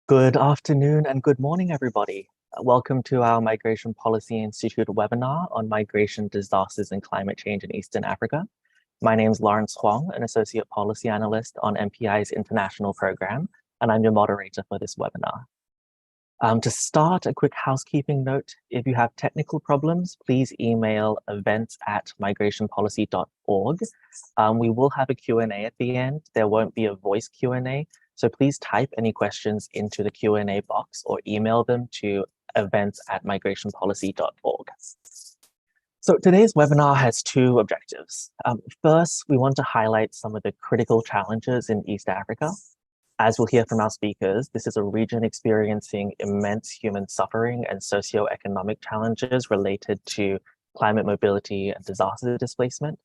Good afternoon and good morning, everybody. Welcome to our Migration Policy Institute webinar on migration, disasters, and climate change in Eastern Africa. My name is Lawrence Huang, an Associate Policy Analyst on MPI's International Program, and I'm your moderator for this webinar. To start, a quick housekeeping note. If you have technical problems, please email events@migrationpolicy.org. We will have a Q&A at the end. There won't be a voice Q&A, so please type any questions into the Q&A box or email them to events@migrationpolicy.org. So today's webinar has two objectives. First, we want to highlight some of the critical challenges in East Africa. As we'll hear from our speakers, this is a region experiencing immense human suffering and socioeconomic challenges related to climate mobility and disaster displacement.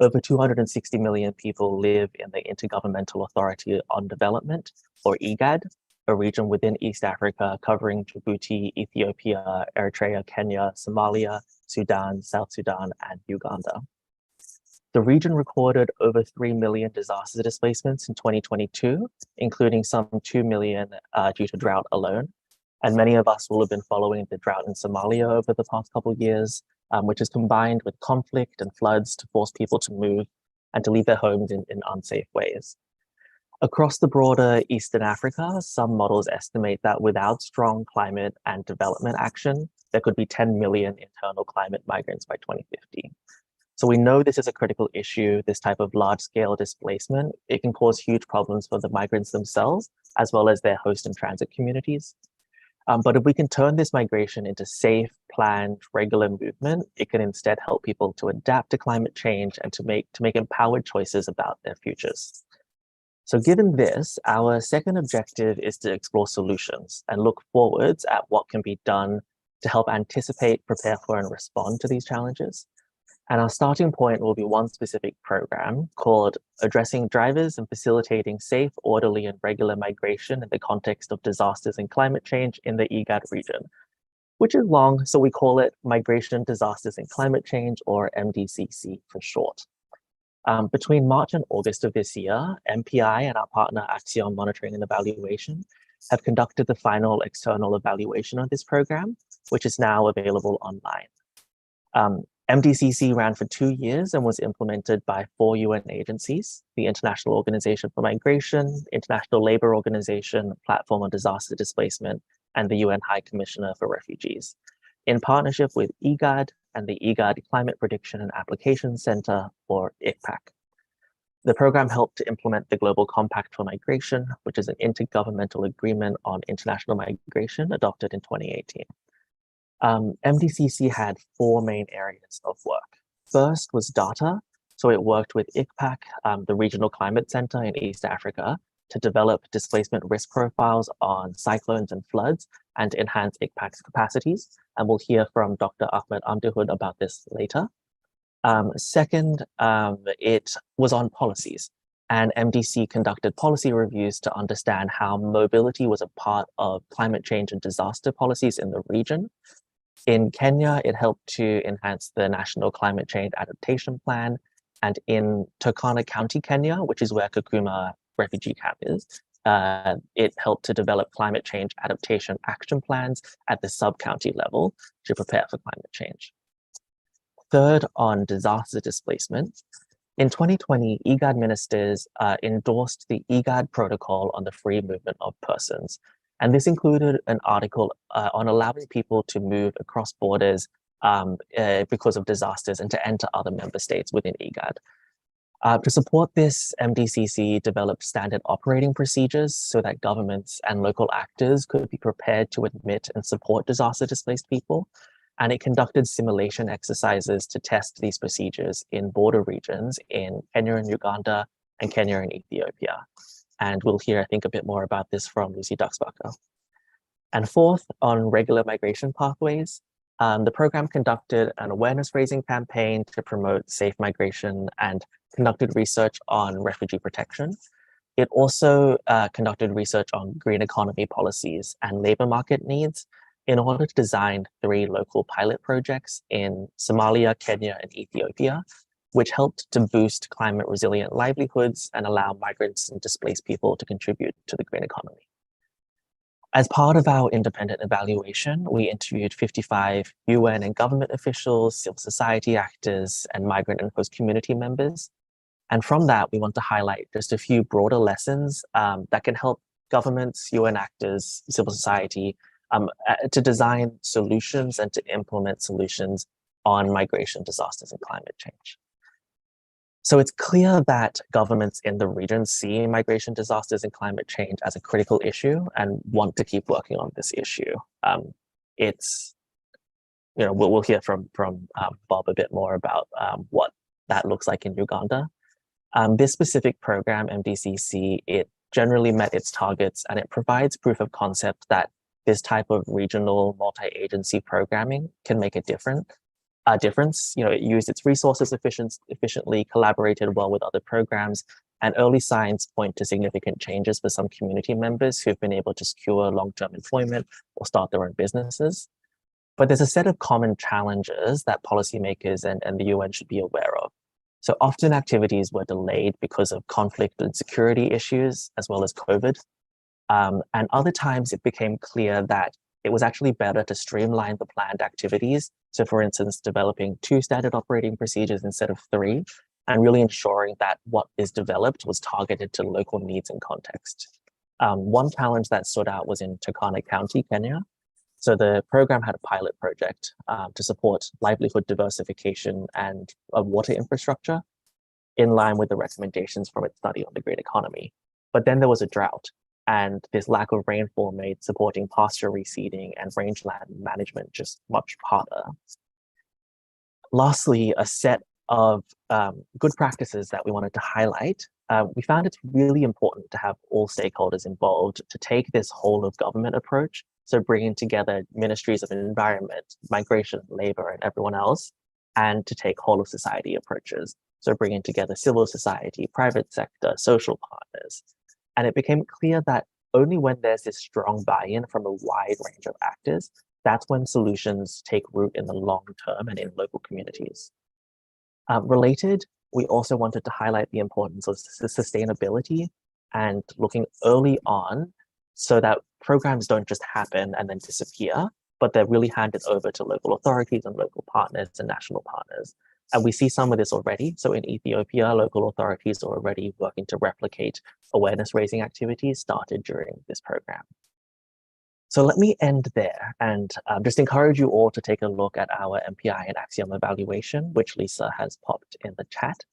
Over 260 million people live in the Intergovernmental Authority on Development, or IGAD, a region within East Africa covering Djibouti, Ethiopia, Eritrea, Kenya, Somalia, Sudan, South Sudan, and Uganda. The region recorded over 3 million disaster displacements in 2022, including some 2 million due to drought alone. And many of us will have been following the drought in Somalia over the past couple of years, which is combined with conflict and floods to force people to move and to leave their homes in unsafe ways. Across the broader Eastern Africa, some models estimate that without strong climate and development action, there could be 10 million internal climate migrants by 2050. So we know this is a critical issue, this type of large-scale displacement. It can cause huge problems for the migrants themselves, as well as their host and transit communities. But if we can turn this migration into safe, planned, regular movement, it can instead help people to adapt to climate change and to make empowered choices about their futures. So given this, our second objective is to explore solutions and look forwards at what can be done to help anticipate, prepare for, and respond to these challenges. And our starting point will be one specific program called Addressing Drivers and Facilitating Safe, Orderly, and Regular Migration in the Context of Disasters and Climate Change in the IGAD region, which is long, so we call it Migration, Disasters, and Climate Change, or MDCC for short. Between March and August of this year, MPI and our partner Axiom Monitoring and Evaluation have conducted the final external evaluation of this program, which is now available online. MDCC ran for 2 years and was implemented by 4 UN agencies: the International Organization for Migration, International Labour Organization, Platform on Disaster Displacement, and the UN High Commissioner for Refugees, in partnership with IGAD and the IGAD Climate Prediction and Application Center, or ICPAC. The program helped to implement the Global Compact for Migration, which is an intergovernmental agreement on international migration adopted in 2018. MDCC had 4 main areas of work. First was data. So it worked with ICPAC, the Regional Climate Center in East Africa, to develop displacement risk profiles on cyclones and floods and to enhance ICPAC's capacities. And we'll hear from Dr. Ahmed Amdihud about this later. Second, it was on policies. And MDC conducted policy reviews to understand how mobility was a part of climate change and disaster policies in the region. In Kenya, it helped to enhance the National Climate Change Adaptation Plan. And in Turkana County, Kenya, which is where Kakuma refugee camp is, it helped to develop climate change adaptation action plans at the sub-county level to prepare for climate change. Third, on disaster displacement. In 2020, IGAD ministers endorsed the IGAD protocol on the free movement of persons. And this included an article on allowing people to move across borders because of disasters and to enter other member states within IGAD. To support this, MDCC developed standard operating procedures so that governments and local actors could be prepared to admit and support disaster-displaced people. And it conducted simulation exercises to test these procedures in border regions in Kenya and Uganda and Kenya and Ethiopia. And we'll hear, I think, a bit more about this from Lucy Duxbucker. And fourth, on regular migration pathways, the program conducted an awareness-raising campaign to promote safe migration and conducted research on refugee protection. It also conducted research on green economy policies and labor market needs in order to design 3 local pilot projects in Somalia, Kenya, and Ethiopia, which helped to boost climate resilient livelihoods and allow migrants and displaced people to contribute to the green economy. As part of our independent evaluation, we interviewed 55 UN and government officials, civil society actors, and migrant and host community members. And from that, we want to highlight just a few broader lessons that can help governments, UN actors, civil society to design solutions and to implement solutions on migration, disasters, and climate change. So it's clear that governments in the region see migration, disasters, and climate change as a critical issue and want to keep working on this issue. We'll hear from Bob a bit more about what that looks like in Uganda. This specific program, MDCC, it generally met its targets, and it provides proof of concept that this type of regional multi-agency programming can make a difference. It used its resources efficiently, collaborated well with other programs, and early signs point to significant changes for some community members who've been able to secure long-term employment or start their own businesses. But there's a set of common challenges that policymakers and the UN should be aware of. So often activities were delayed because of conflict and security issues, as well as COVID. And other times it became clear that it was actually better to streamline the planned activities. So for instance, developing 2 standard operating procedures instead of 3, and really ensuring that what is developed was targeted to local needs and context. One challenge that stood out was in Turkana County, Kenya. So the program had a pilot project to support livelihood diversification and water infrastructure in line with the recommendations from its study on the great economy. But then there was a drought, and this lack of rainfall made supporting pasture reseeding and rangeland management just much harder. Lastly, a set of good practices that we wanted to highlight. We found it's really important to have all stakeholders involved to take this whole of government approach. So bringing together ministries of environment, migration, labor, and everyone else, and to take whole of society approaches. So bringing together civil society, private sector, social partners. And it became clear that only when there's this strong buy-in from a wide range of actors, that's when solutions take root in the long term and in local communities. Related, we also wanted to highlight the importance of sustainability and looking early on so that programs don't just happen and then disappear, but they're really handed over to local authorities and local partners and national partners. And we see some of this already. So in Ethiopia, local authorities are already working to replicate awareness raising activities started during this program. So let me end there and just encourage you all to take a look at our MPI and Axiom evaluation, which Lisa has popped in the chat.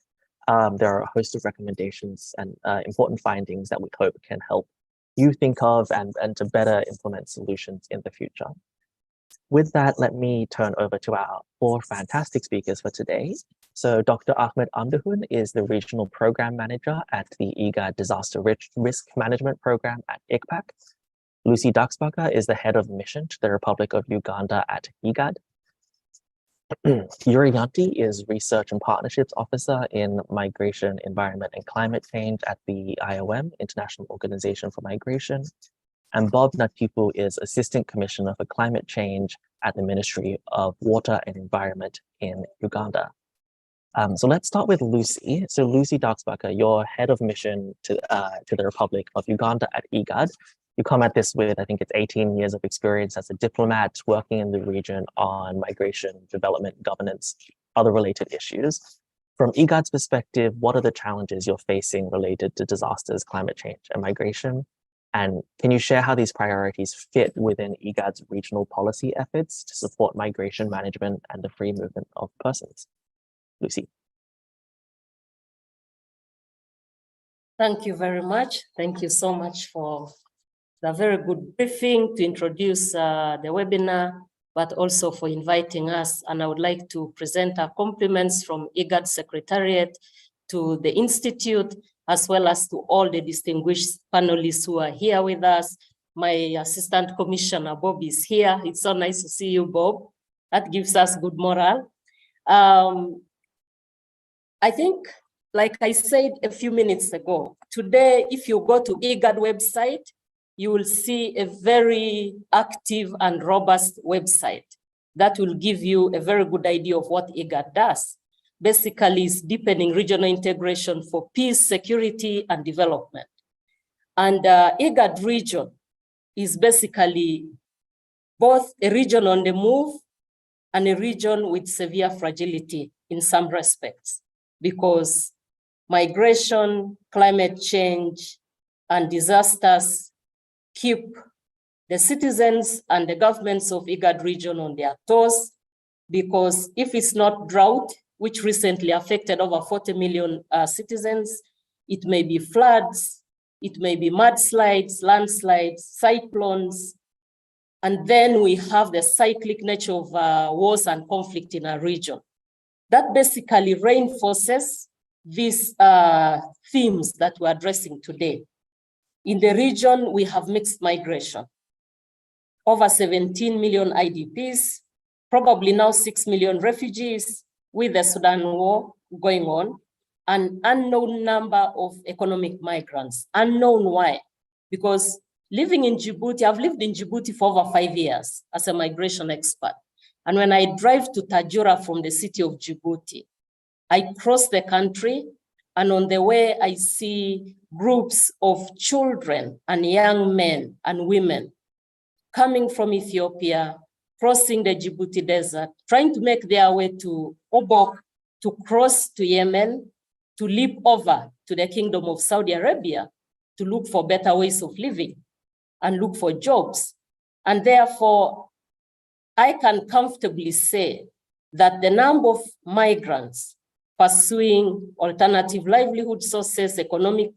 There are a host of recommendations and important findings that we hope can help you think of and to better implement solutions in the future. With that, let me turn over to our 4 fantastic speakers for today. So Dr. Ahmed Amdahun is the Regional Program Manager at the IGAD Disaster Risk Management Program at ICPAC. Lucy Duxbucker is the Head of Mission to the Republic of Uganda at IGAD. Yuri Yanti is Research and Partnerships Officer in Migration, Environment and Climate Change at the IOM, International Organization for Migration. And Bob Natipu is Assistant Commissioner for Climate Change at the Ministry of Water and Environment in Uganda. So let's start with Lucy. So Lucy Duxbucker, you're Head of Mission to the Republic of Uganda at IGAD. You come at this with, I think it's 18 years of experience as a diplomat working in the region on migration, development, governance, other related issues. From IGAD's perspective, what are the challenges you're facing related to disasters, climate change, and migration? And can you share how these priorities fit within IGAD's regional policy efforts to support migration management and the free movement of persons? Lucy. Thank you very much. Thank you so much for the very good briefing to introduce the webinar, but also for inviting us. And I would like to present our compliments from IGAD Secretariat to the Institute, as well as to all the distinguished panelists who are here with us. My Assistant Commissioner, Bob, is here. It's so nice to see you, Bob. That gives us good morale. I think, like I said a few minutes ago, today, if you go to IGAD website, you will see a very active and robust website that will give you a very good idea of what IGAD does. Basically, it's deepening regional integration for peace, security, and development. And IGAD region is basically both a region on the move and a region with severe fragility in some respects, because migration, climate change, and disasters keep the citizens and the governments of IGAD region on their toes, because if it's not drought, which recently affected over 40 million citizens, it may be floods, it may be mudslides, landslides, cyclones, and then we have the cyclic nature of wars and conflict in our region. That basically reinforces these themes that we're addressing today. In the region, we have mixed migration. Over 17 million IDPs, probably now 6 million refugees with the Sudan war going on, an unknown number of economic migrants. Unknown why? Because living in Djibouti, I've lived in Djibouti for over 5 years as a migration expert. And when I drive to Tajura from the city of Djibouti, I cross the country, and on the way, I see groups of children and young men and women coming from Ethiopia, crossing the Djibouti desert, trying to make their way to Obok, to cross to Yemen, to leap over to the Kingdom of Saudi Arabia, to look for better ways of living and look for jobs. And therefore, I can comfortably say that the number of migrants pursuing alternative livelihood sources, economic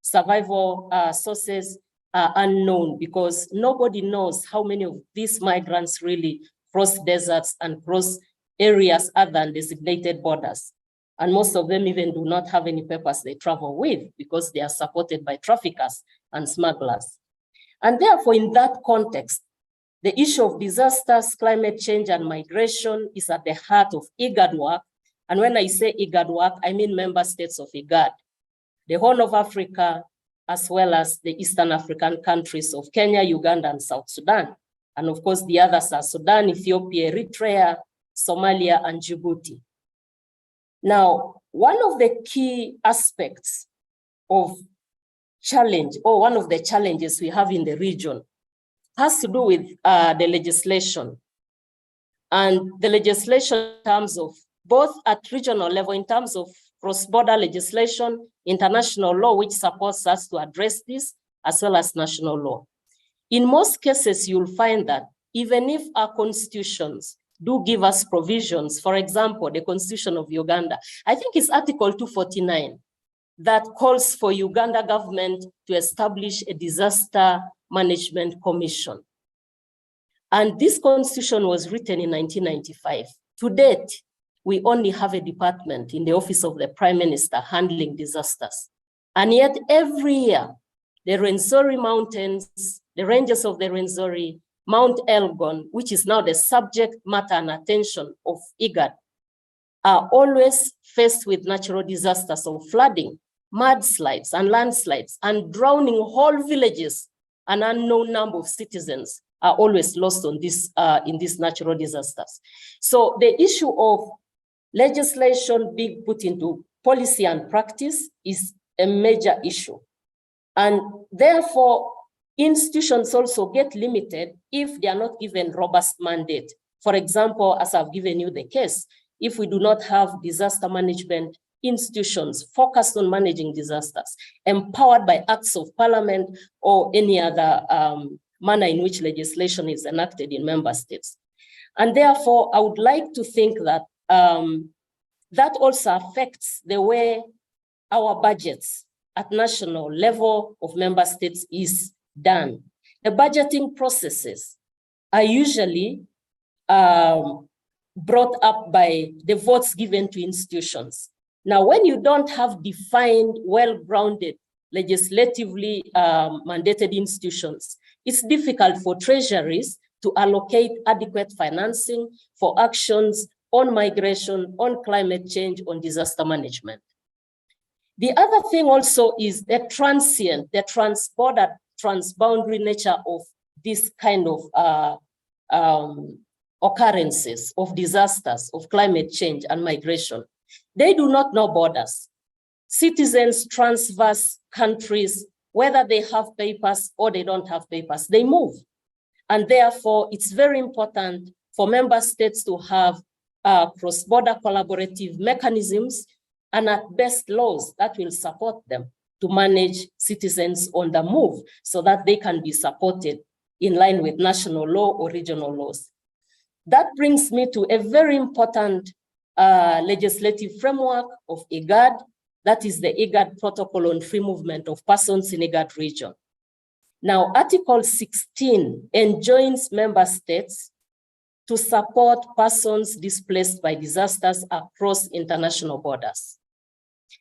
survival sources are unknown, because nobody knows how many of these migrants really cross deserts and cross areas other than designated borders. And most of them even do not have any papers they travel with, because they are supported by traffickers and smugglers. And therefore, in that context, the issue of disasters, climate change, and migration is at the heart of IGAD work. And when I say IGAD work, I mean member states of IGAD, the Horn of Africa, as well as the Eastern African countries of Kenya, Uganda, and South Sudan. And of course, the others are Sudan, Ethiopia, Eritrea, Somalia, and Djibouti. Now, one of the key aspects of challenge, or one of the challenges we have in the region, has to do with the legislation. And the legislation in terms of both at regional level, in terms of cross-border legislation, international law, which supports us to address this, as well as national law. In most cases, you'll find that even if our constitutions do give us provisions, for example, the Constitution of Uganda, I think it's Article 249, that calls for Uganda government to establish a disaster management commission. And this constitution was written in 1995. To date, we only have a department in the office of the Prime Minister handling disasters. And yet every year, the Rwenzori Mountains, the ranges of the Rwenzori, Mount Elgon, which is now the subject matter and attention of IGAD, are always faced with natural disasters of flooding, mudslides and landslides, and drowning whole villages. An unknown number of citizens are always lost on this, in these natural disasters. So the issue of legislation being put into policy and practice is a major issue. And therefore, institutions also get limited if they are not given robust mandate. For example, as I've given you the case, if we do not have disaster management institutions focused on managing disasters, empowered by acts of parliament or any other manner in which legislation is enacted in member states. And therefore, I would like to think that that also affects the way our budgets at national level of member states is done. The budgeting processes are usually brought up by the votes given to institutions. Now, when you don't have defined, well-grounded, legislatively mandated institutions, it's difficult for treasuries to allocate adequate financing for actions on migration, on climate change, on disaster management. The other thing also is the transient, the transborder, transboundary nature of this kind of occurrences of disasters, of climate change and migration. They do not know borders. Citizens transverse countries whether they have papers or they don't have papers, they move. And therefore, it's very important for member states to have cross-border collaborative mechanisms and at best laws that will support them to manage citizens on the move so that they can be supported in line with national law or regional laws. That brings me to a very important legislative framework of IGAD, that is the IGAD Protocol on Free Movement of Persons in IGAD region. Now, Article 16 enjoins member states to support persons displaced by disasters across international borders.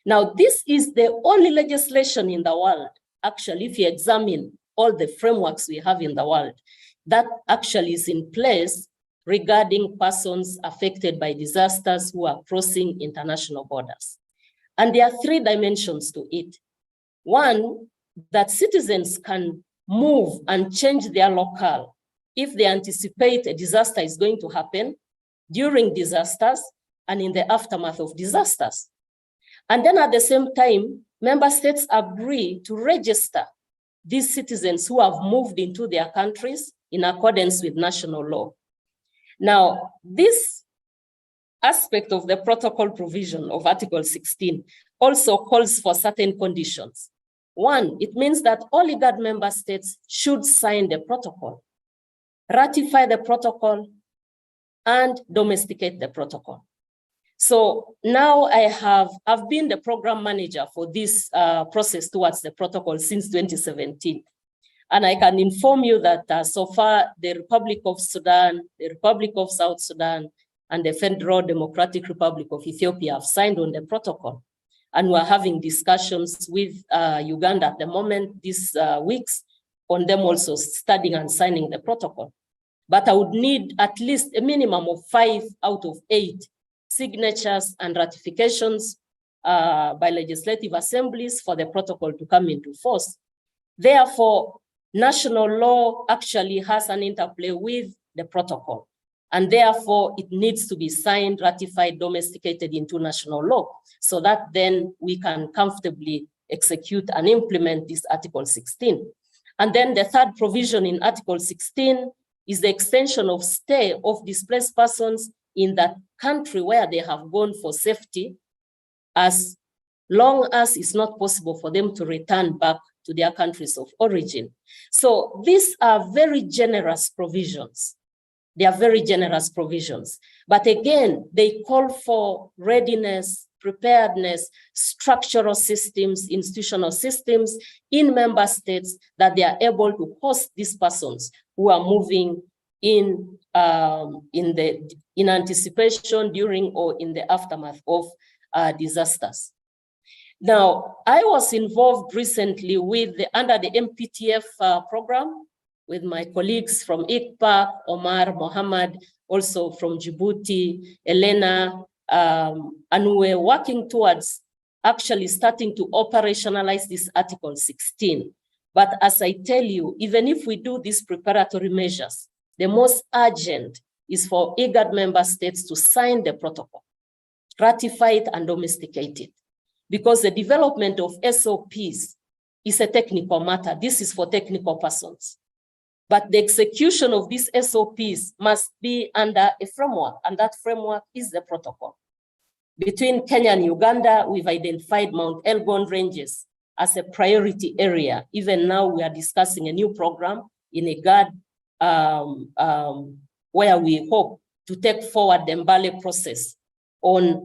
Now, this is the only legislation in the world, actually, if you examine all the frameworks we have in the world, that actually is in place regarding persons affected by disasters who are crossing international borders. And there are three dimensions to it. One, that citizens can move and change their locale if they anticipate a disaster is going to happen during disasters and in the aftermath of disasters. And then at the same time, member states agree to register these citizens who have moved into their countries in accordance with national law. Now, this aspect of the protocol provision of Article 16 also calls for certain conditions. One, it means that all IGAD member states should sign the protocol, ratify the protocol, and domesticate the protocol. So now I've been the program manager for this process towards the protocol since 2017. And I can inform you that so far the Republic of Sudan, the Republic of South Sudan, and the Federal Democratic Republic of Ethiopia have signed on the protocol. And we're having discussions with Uganda at the moment, these weeks, on them also studying and signing the protocol. But I would need at least a minimum of 5 out of 8 signatures and ratifications by legislative assemblies for the protocol to come into force. Therefore, national law actually has an interplay with the protocol. And therefore, it needs to be signed, ratified, domesticated into national law so that then we can comfortably execute and implement this Article 16. And then the third provision in Article 16 is the extension of stay of displaced persons in that country where they have gone for safety, as long as it's not possible for them to return back to their countries of origin. So these are very generous provisions. They are very generous provisions. But again, they call for readiness, preparedness, structural systems, institutional systems in member states that they are able to host these persons who are moving in anticipation, during, or in the aftermath of disasters. Now, I was involved recently under the MPTF program with my colleagues from ICPA, Omar, Mohammed, also from Djibouti, Elena, and we're working towards actually starting to operationalize this Article 16. But as I tell you, even if we do these preparatory measures, the most urgent is for IGAD member states to sign the protocol, ratify it, and domesticate it. Because the development of SOPs is a technical matter. This is for technical persons. But the execution of these SOPs must be under a framework, and that framework is the protocol. Between Kenya and Uganda, we've identified Mount Elgon ranges as a priority area. Even now, we are discussing a new program in IGAD where we hope to take forward the Mbale process on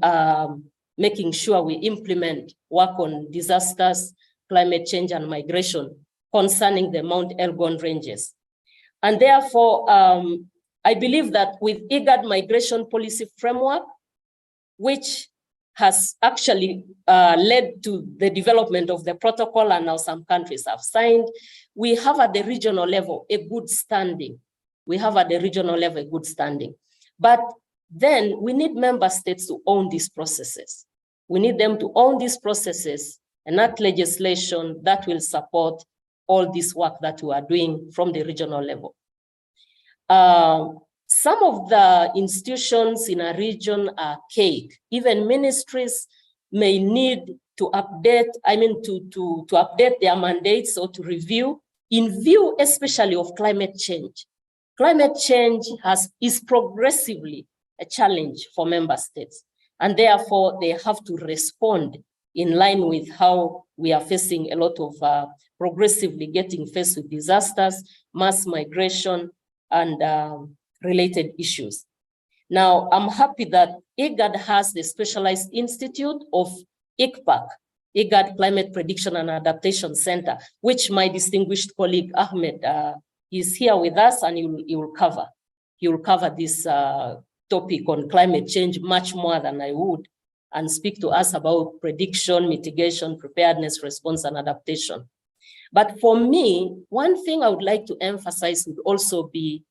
making sure we implement work on disasters, climate change, and migration concerning the Mount Elgon ranges. And therefore, I believe that with IGAD migration policy framework, which has actually led to the development of the protocol, and now some countries have signed, we have at the regional level a good standing. We have at the regional level a good standing. But then we need member states to own these processes. We need them to own these processes and enact legislation that will support all this work that we are doing from the regional level. Some of the institutions in a region are archaic. Even ministries may need to update, to update their mandates or to review in view especially of climate change. Climate change is progressively a challenge for member states, and therefore they have to respond in line with how we are facing a lot of progressively getting faced with disasters, mass migration, and related issues. Now, I'm happy that IGAD has the Specialized Institute of ICPAC, IGAD Climate Prediction and Adaptation Center, which my distinguished colleague Ahmed is here with us, and he will cover this topic on climate change much more than I would, and speak to us about prediction, mitigation, preparedness, response, and adaptation. But for me, one thing I would like to emphasize would also be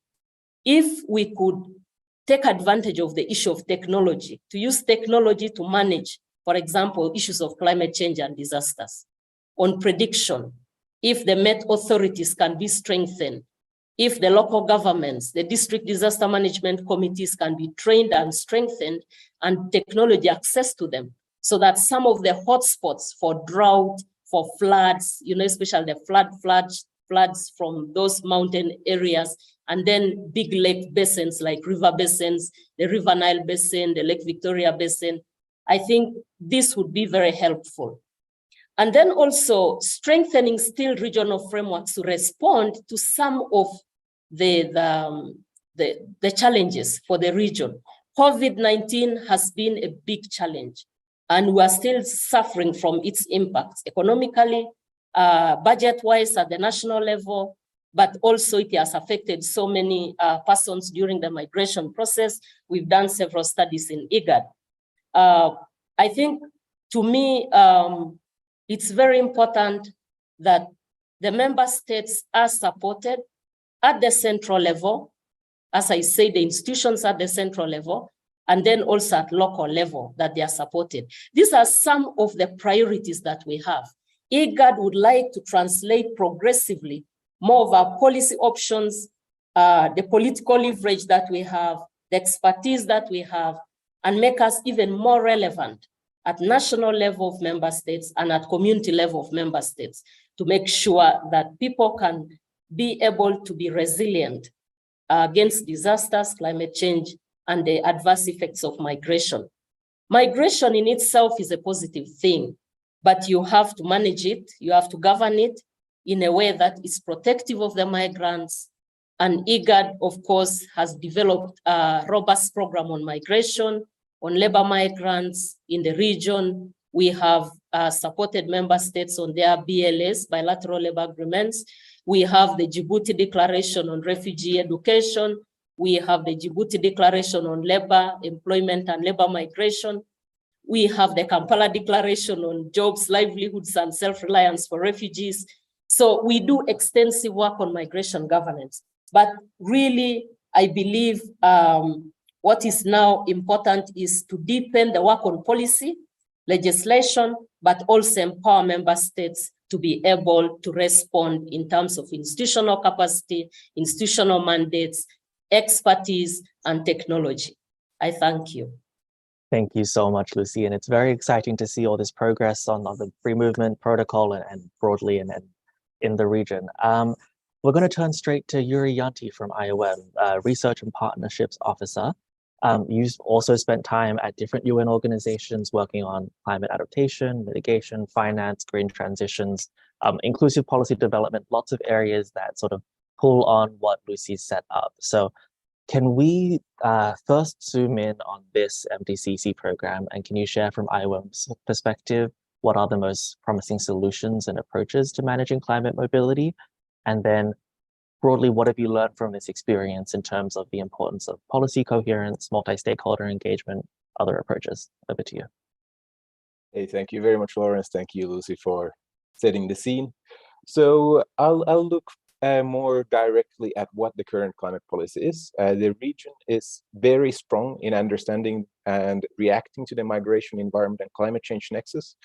if we could take advantage of the issue of technology, to use technology to manage, for example, issues of climate change and disasters. On prediction, if the Met authorities can be strengthened, if the local governments, the district disaster management committees can be trained and strengthened and technology access to them, so that some of the hotspots for drought, for floods, especially the floods from those mountain areas, and then big lake basins like river basins, the River Nile Basin, the Lake Victoria Basin, I think this would be very helpful. And then also strengthening still regional frameworks to respond to some of the challenges for the region. COVID-19 has been a big challenge, and we are still suffering from its impacts economically, budget-wise at the national level, but also it has affected so many persons during the migration process. We've done several studies in IGAD. I think, to me, it's very important that the member states are supported at the central level, as I say, the institutions at the central level, and then also at local level that they are supported. These are some of the priorities that we have. IGAD would like to translate progressively more of our policy options, the political leverage that we have, the expertise that we have, and make us even more relevant at national level of member states and at community level of member states to make sure that people can be able to be resilient against disasters, climate change, and the adverse effects of migration. Migration in itself is a positive thing, but you have to manage it, you have to govern it in a way that is protective of the migrants. And IGAD, of course, has developed a robust program on migration, on labor migrants in the region. We have supported member states on their BLS, bilateral labor agreements. We have the Djibouti Declaration on Refugee Education. We have the Djibouti Declaration on Labor, Employment and Labor Migration. We have the Kampala Declaration on Jobs, Livelihoods and Self-Reliance for Refugees. So we do extensive work on migration governance. But really, I believe what is now important is to deepen the work on policy, legislation, but also empower member states to be able to respond in terms of institutional capacity, institutional mandates, expertise, and technology. I thank you. Thank you so much, Lucy. And it's very exciting to see all this progress on the free movement protocol and broadly and in the region. We're going to turn straight to Yuri Yanti from IOM, Research and Partnerships Officer. You've also spent time at different UN organizations working on climate adaptation, mitigation, finance, green transitions, inclusive policy development, lots of areas that sort of pull on what Lucy set up. So can we first zoom in on this MDCC program, and can you share from IOM's perspective, what are the most promising solutions and approaches to managing climate mobility? And then broadly, what have you learned from this experience in terms of the importance of policy coherence, multi-stakeholder engagement, other approaches? Over to you. Hey, thank you very much, Lawrence. Thank you, Lucy, for setting the scene. So I'll look more directly at what the current climate policy is. The region is very strong in understanding and reacting to the migration, environment, and climate change nexus,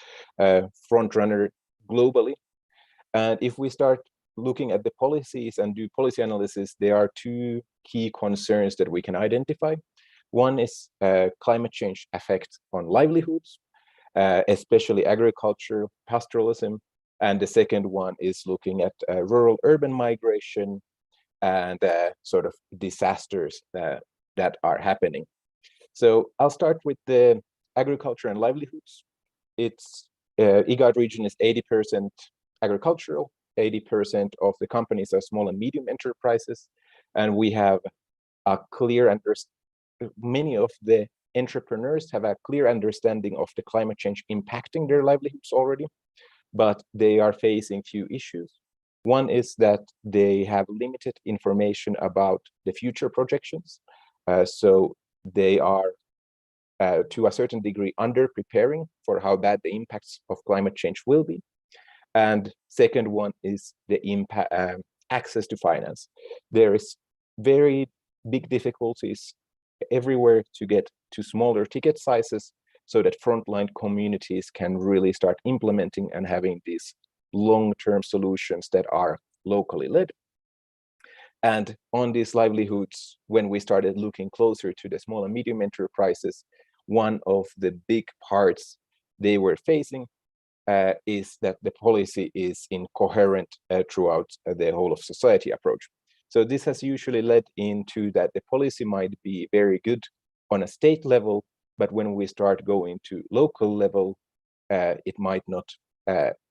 front runner globally. And if we start looking at the policies and do policy analysis, there are two key concerns that we can identify. One is climate change effect on livelihoods, especially agriculture, pastoralism. And the second one is looking at rural-urban migration and sort of disasters that are happening. So I'll start with the agriculture and livelihoods. It's IGAD region is 80% agricultural, 80% of the companies are small and medium enterprises, and we have a clear many of the entrepreneurs have a clear understanding of the climate change impacting their livelihoods already, but they are facing few issues. One is that they have limited information about the future projections. So they are, to a certain degree, under-preparing for how bad the impacts of climate change will be. And second one is the access to finance. There is very big difficulties everywhere to get to smaller ticket sizes so that frontline communities can really start implementing and having these long-term solutions that are locally led. And on these livelihoods, when we started looking closer to the small and medium enterprises, one of the big parts they were facing is that the policy is incoherent throughout the whole of society approach. So this has usually led into that the policy might be very good on a state level, but when we start going to local level, it might not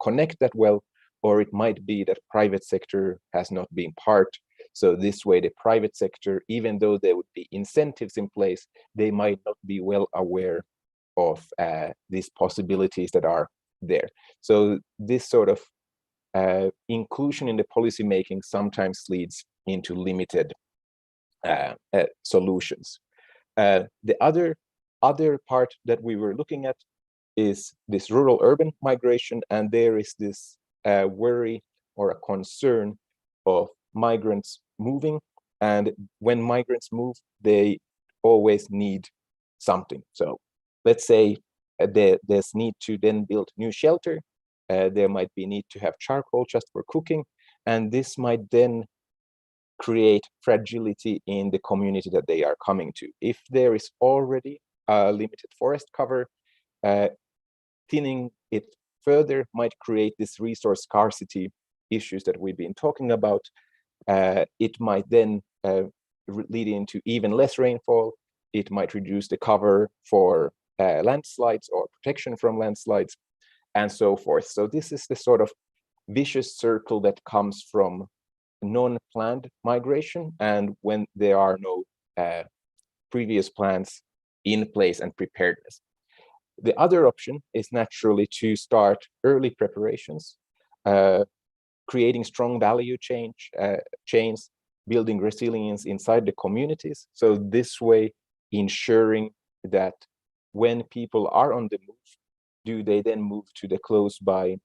connect that well, or it might be that private sector has not been part. So this way, the private sector, even though there would be incentives in place, they might not be well aware of these possibilities that are there. So this sort of inclusion in the policy making sometimes leads into limited solutions. The other part that we were looking at is this rural-urban migration, and there is this worry or a concern of migrants moving, and when migrants move, they always need something. So let's say there's need to then build new shelter, there might be need to have charcoal just for cooking, and this might then create fragility in the community that they are coming to. If there is already a limited forest cover, thinning it further might create this resource scarcity issues that we've been talking about. It might then lead into even less rainfall. It might reduce the cover for landslides or protection from landslides and so forth. So this is the sort of vicious circle that comes from non-planned migration and when there are no previous plans in place and preparedness. The other option is naturally to start early preparations, creating strong value chains, building resilience inside the communities. So this way, ensuring that when people are on the move, do they then move to the close by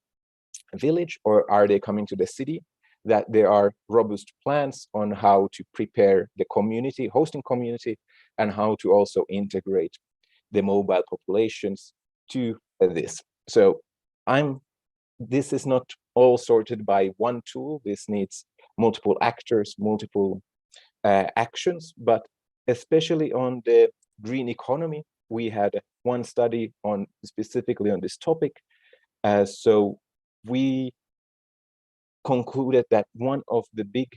village or are they coming to the city? That there are robust plans on how to prepare the community, hosting community, and how to also integrate the mobile populations to this. So this is not all sorted by one tool. This needs multiple actors, multiple actions, but especially on the green economy, we had one study on specifically on this topic. So we concluded that one of the big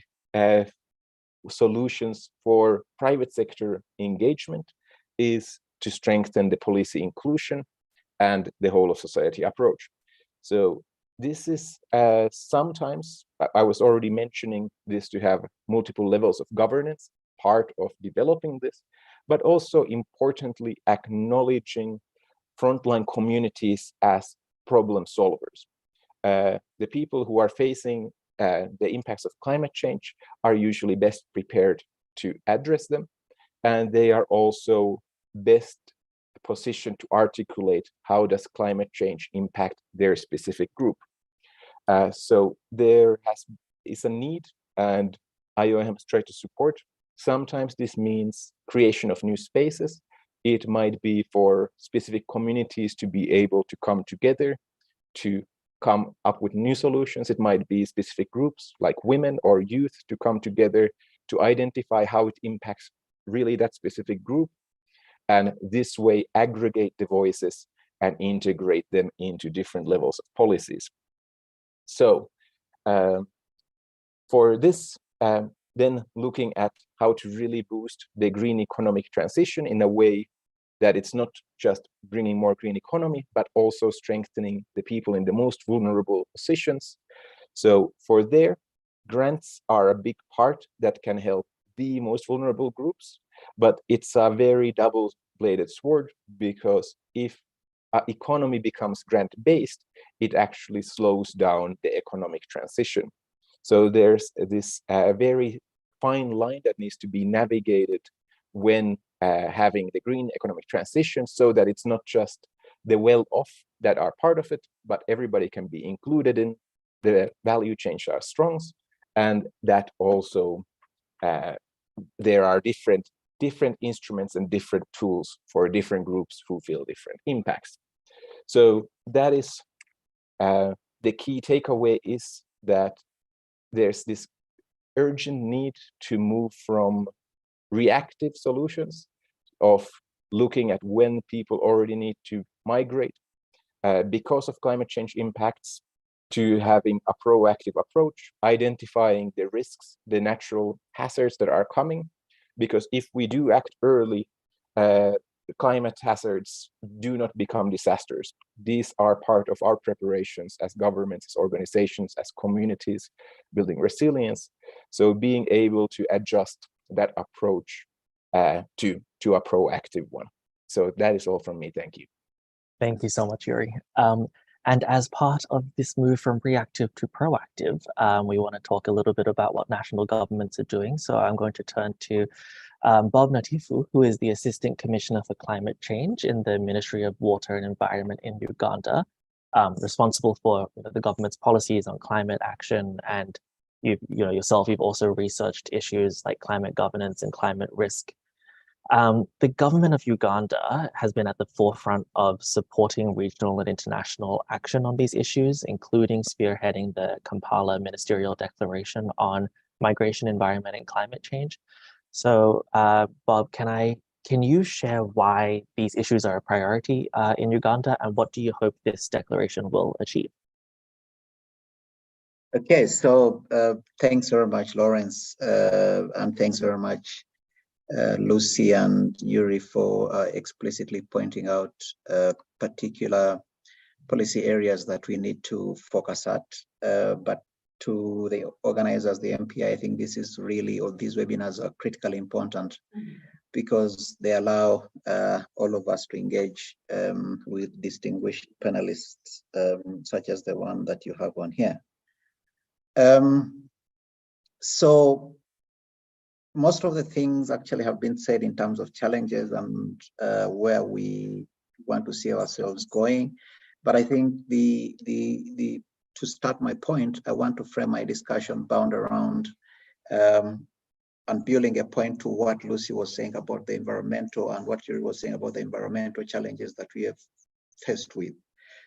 solutions for private sector engagement is to strengthen the policy inclusion and the whole of society approach. So this is sometimes, I was already mentioning this, to have multiple levels of governance, part of developing this, but also importantly acknowledging frontline communities as problem solvers. The people who are facing the impacts of climate change are usually best prepared to address them, and they are also best positioned to articulate how does climate change impact their specific group. So there is a need, and IOM has tried to support. Sometimes this means creation of new spaces. It might be for specific communities to be able to come together to come up with new solutions. It might be specific groups like women or youth to come together to identify how it impacts really that specific group, and this way aggregate the voices and integrate them into different levels of policies. So for this, then looking at how to really boost the green economic transition in a way that it's not just bringing more green economy, but also strengthening the people in the most vulnerable positions. So for there, grants are a big part that can help the most vulnerable groups, but it's a very double-bladed sword, because if an economy becomes grant-based, it actually slows down the economic transition. So there's this very fine line that needs to be navigated when having the green economic transition, so that it's not just the well-off that are part of it, but everybody can be included in the value chains are strong, and that also there are different instruments and different tools for different groups who feel different impacts. So that is the key takeaway, is that there's this urgent need to move from reactive solutions of looking at when people already need to migrate because of climate change impacts, to having a proactive approach, identifying the risks, the natural hazards that are coming. Because if we do act early, climate hazards do not become disasters. These are part of our preparations as governments, as organizations, as communities, building resilience. So being able to adjust that approach to a proactive one. So that is all from me. Thank you. Thank you so much, Yuri. And as part of this move from reactive to proactive, we want to talk a little bit about what national governments are doing. So I'm going to turn to Bob Natifu, who is the Assistant Commissioner for Climate Change in the Ministry of Water and Environment in Uganda, responsible for the government's policies on climate action. And yourself, you've also researched issues like climate governance and climate risk. The government of Uganda has been at the forefront of supporting regional and international action on these issues, including spearheading the Kampala Ministerial Declaration on Migration, Environment, and Climate Change. So, Bob, can you share why these issues are a priority in Uganda, and what do you hope this declaration will achieve? Okay, so thanks very much, Lawrence, and thanks very much, Lucy and Yuri, for explicitly pointing out particular policy areas that we need to focus at. But to the organizers, the MPI, I think this is really, or these webinars are critically important because they allow all of us to engage with distinguished panelists, such as the one that you have on here. So most of the things actually have been said in terms of challenges and where we want to see ourselves going. But I think to start my point, I want to frame my discussion bound around and building a point to what Lucy was saying about the environmental and what Yuri was saying about the environmental challenges that we have faced with.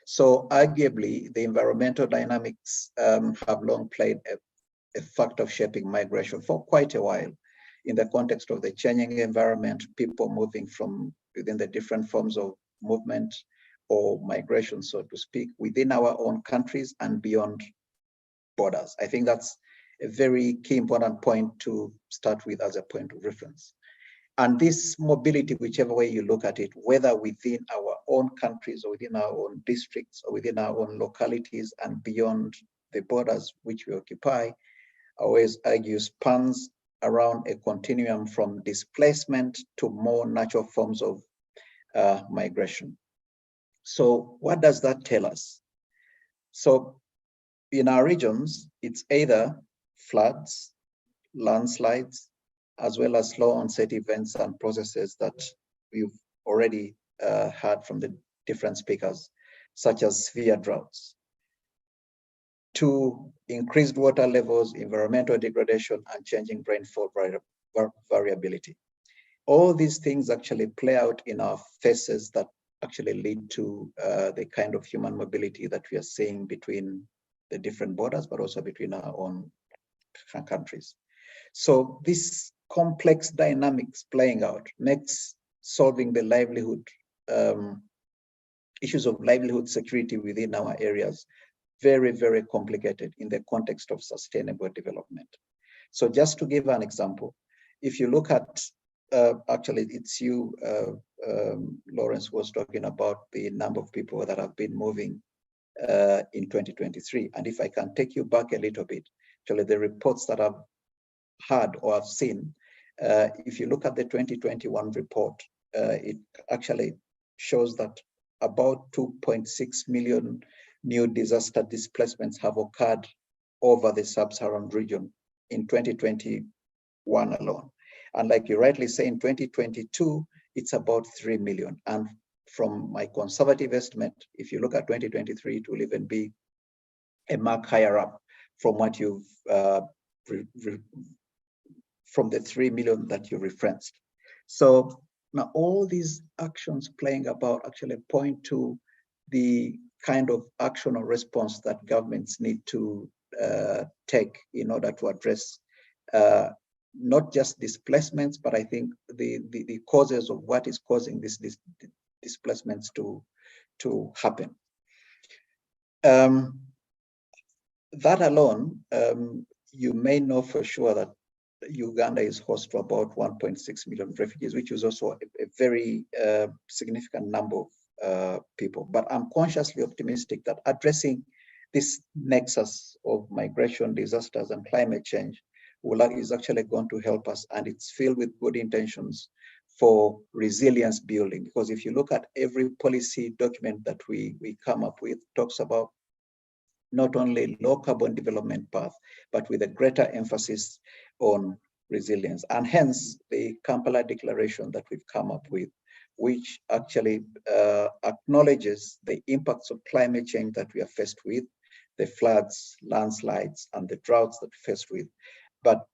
So arguably, the environmental dynamics have long played a factor of shaping migration for quite a while. In the context of the changing environment, people moving from within the different forms of movement or migration, so to speak, within our own countries and beyond borders. I think that's a very key important point to start with as a point of reference. And this mobility, whichever way you look at it, whether within our own countries or within our own districts or within our own localities and beyond the borders which we occupy, I always argue spans around a continuum from displacement to more natural forms of migration. So what does that tell us? So in our regions, it's either floods, landslides, as well as slow onset events and processes that we've already heard from the different speakers, such as severe droughts, to increased water levels, environmental degradation, and changing rainfall variability. All these things actually play out in our faces that actually lead to the kind of human mobility that we are seeing between the different borders, but also between our own countries. So this complex dynamics playing out makes solving the livelihood issues of livelihood security within our areas, very, very complicated in the context of sustainable development. So just to give an example, if you look at, actually it's you, Lawrence was talking about the number of people that have been moving in 2023. And if I can take you back a little bit, actually the reports that I've had or I've seen, if you look at the 2021 report, it actually shows that about 2.6 million new disaster displacements have occurred over the sub-Saharan region in 2021 alone. And like you rightly say, in 2022, it's about 3 million. And from my conservative estimate, if you look at 2023, it will even be a mark higher up from what you've, from the 3 million that you referenced. So now all these actions playing about actually point to the kind of action or response that governments need to take in order to address not just displacements, but I think the causes of what is causing these displacements to happen. That alone, you may know for sure that Uganda is host to about 1.6 million refugees, which is also a very significant number of people. But I'm consciously optimistic that addressing this nexus of migration, disasters, and climate change is actually going to help us, and it's filled with good intentions for resilience building. Because if you look at every policy document that we come up with, talks about not only low carbon development path, but with a greater emphasis on resilience. And hence the Kampala Declaration that we've come up with, which actually acknowledges the impacts of climate change that we are faced with, the floods, landslides, and the droughts that we're faced with, but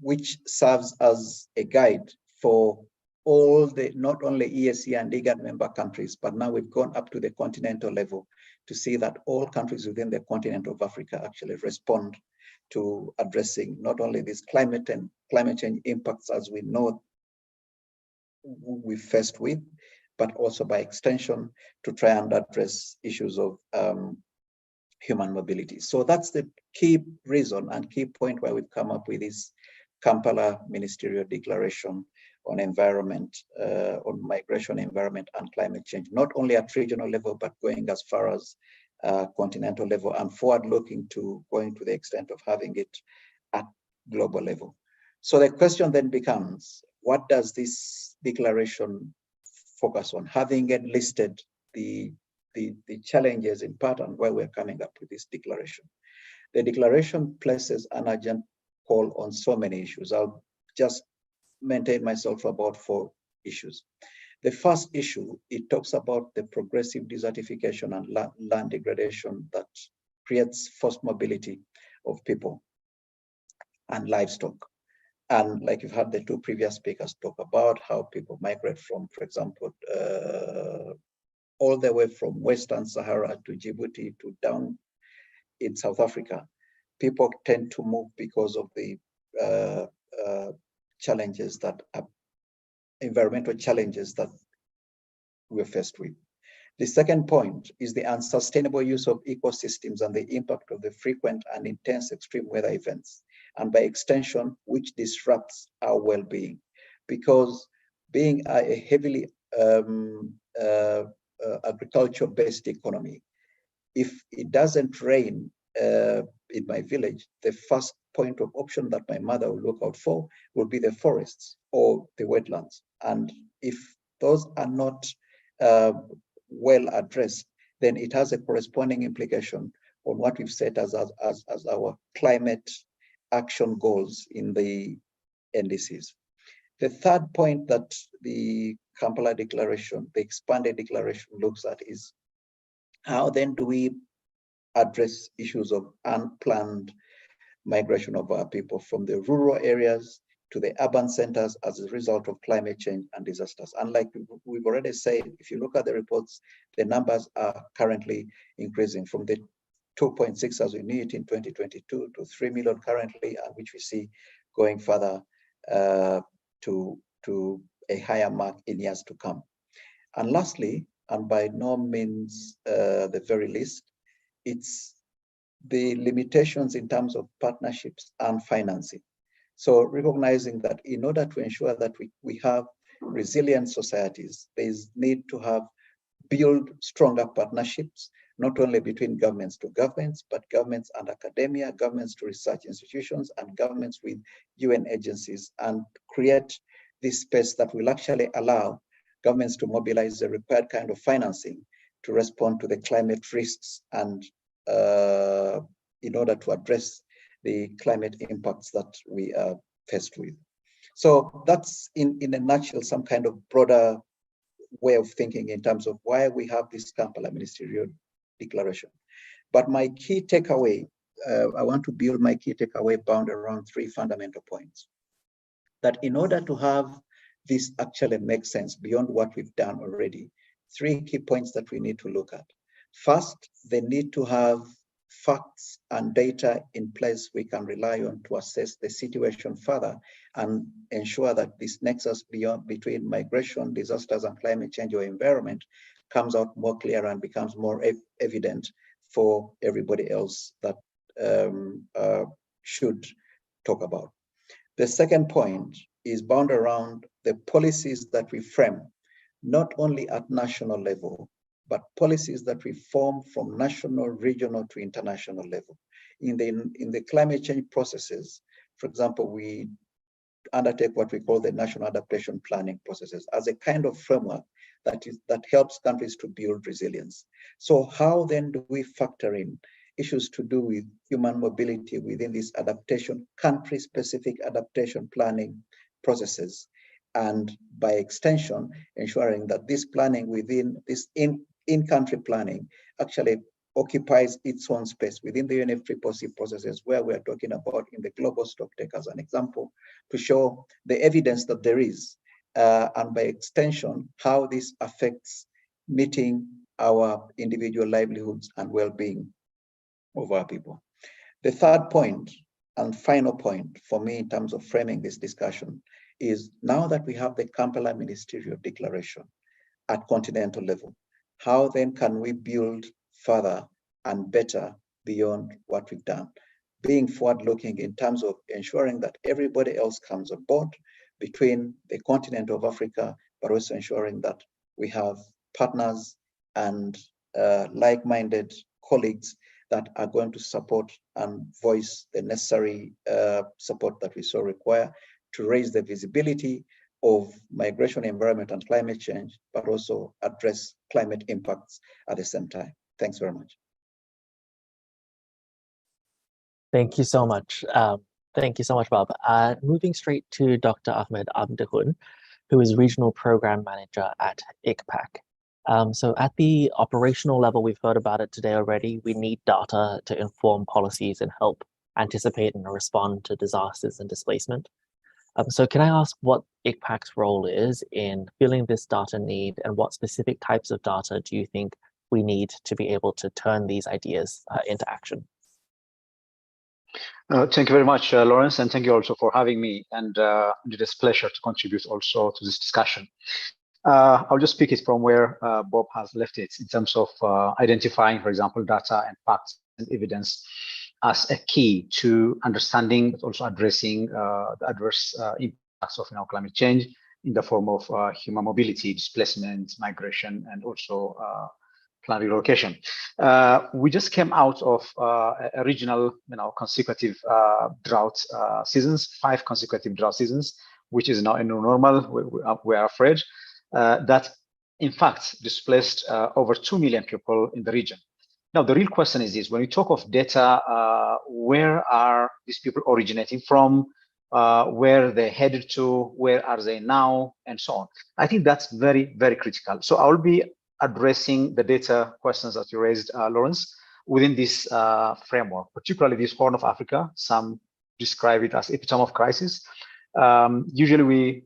which serves as a guide for all the, not only ESC and IGAD member countries, but now we've gone up to the continental level to see that all countries within the continent of Africa actually respond to addressing not only these climate change impacts as we know we're faced with, but also by extension to try and address issues of human mobility. So that's the key reason and key point why we've come up with this Kampala Ministerial Declaration on environment, on migration, environment, and climate change, not only at regional level, but going as far as continental level and forward-looking to going to the extent of having it at global level. So the question then becomes, what does this declaration focus on? Having it listed the challenges in part and why we're coming up with this declaration. The declaration places an urgent call on so many issues. I'll just maintain myself for about 4 issues. The first issue, it talks about the progressive desertification and land degradation that creates forced mobility of people and livestock. And like you've heard the 2 previous speakers talk about how people migrate from, for example, all the way from Western Sahara to Djibouti to down in South Africa. People tend to move because of the challenges that are environmental challenges that we're faced with. The second point is the unsustainable use of ecosystems and the impact of the frequent and intense extreme weather events, and by extension, which disrupts our well-being. Because being a heavily agriculture-based economy, if it doesn't rain in my village, the first point of option that my mother will look out for will be the forests or the wetlands. And if those are not well addressed, then it has a corresponding implication on what we've set as our climate action goals in the NDCs. The third point that the Kampala Declaration, the expanded declaration, looks at is how then do we address issues of unplanned migration of our people from the rural areas to the urban centers as a result of climate change and disasters. And like we've already said, if you look at the reports, the numbers are currently increasing from the 2.6 as we knew it in 2022 to 3 million currently, and which we see going further to a higher mark in years to come. And lastly, and by no means the very least, it's the limitations in terms of partnerships and financing. So recognizing that in order to ensure that we have resilient societies, there is need to build stronger partnerships, not only between governments to governments, but governments and academia, governments to research institutions, and governments with UN agencies, and create this space that will actually allow governments to mobilize the required kind of financing to respond to the climate risks and in order to address the climate impacts that we are faced with. So that's in a nutshell, some kind of broader way of thinking in terms of why we have this Kampala Ministerial Declaration. But my key takeaway, I want to build my key takeaway bound around 3 fundamental points. That in order to have this actually make sense beyond what we've done already, 3 key points that we need to look at. First, they need to have facts and data in place we can rely on to assess the situation further and ensure that this nexus between migration, disasters, and climate change or environment comes out more clear and becomes more evident for everybody else that should talk about. The second point is bound around the policies that we frame, not only at national level, but policies that we form from national, regional to international level. In the climate change processes, for example, we undertake what we call the national adaptation planning processes as a kind of framework that helps countries to build resilience. So how then do we factor in issues to do with human mobility within this adaptation, country-specific adaptation planning processes, and by extension, ensuring that this planning within this in-country planning actually occupies its own space within the UNFCCC processes, where we're talking about in the global stocktake as an example, to show the evidence that there is, and by extension, how this affects meeting our individual livelihoods and well-being of our people. The third point and final point for me in terms of framing this discussion is, now that we have the Kampala Ministerial Declaration at continental level, how then can we build further and better beyond what we've done? Being forward-looking in terms of ensuring that everybody else comes on board between the continent of Africa, but also ensuring that we have partners and like-minded colleagues that are going to support and voice the necessary support that we so require to raise the visibility of migration, environment, and climate change, but also address climate impacts at the same time. Thanks very much. Thank you so much. Thank you so much, Bob. Moving straight to Dr. Ahmed Abdehun, who is Regional Program Manager at ICPAC. So at the operational level, we've heard about it today already. We need data to inform policies and help anticipate and respond to disasters and displacement. So can I ask what ICPAC's role is in filling this data need, and what specific types of data do you think we need to be able to turn these ideas into action? Thank you very much, Lawrence, and thank you also for having me. And it is a pleasure to contribute also to this discussion. I'll just pick it from where Bob has left it in terms of identifying, for example, data and facts and evidence as a key to understanding, but also addressing the adverse impacts of climate change in the form of human mobility, displacement, migration, and also planned relocation. We just came out of a regional, consecutive drought seasons, 5 consecutive drought seasons, which is now a new normal. We are afraid that, in fact, displaced over 2 million people in the region. Now, the real question is this: when we talk of data, where are these people originating from? Where they headed to? Where are they now? And so on. I think that's very, very critical. So I'll be addressing the data questions that you raised, Lawrence, within this framework, particularly this Horn of Africa. Some describe it as epitome of crisis. Usually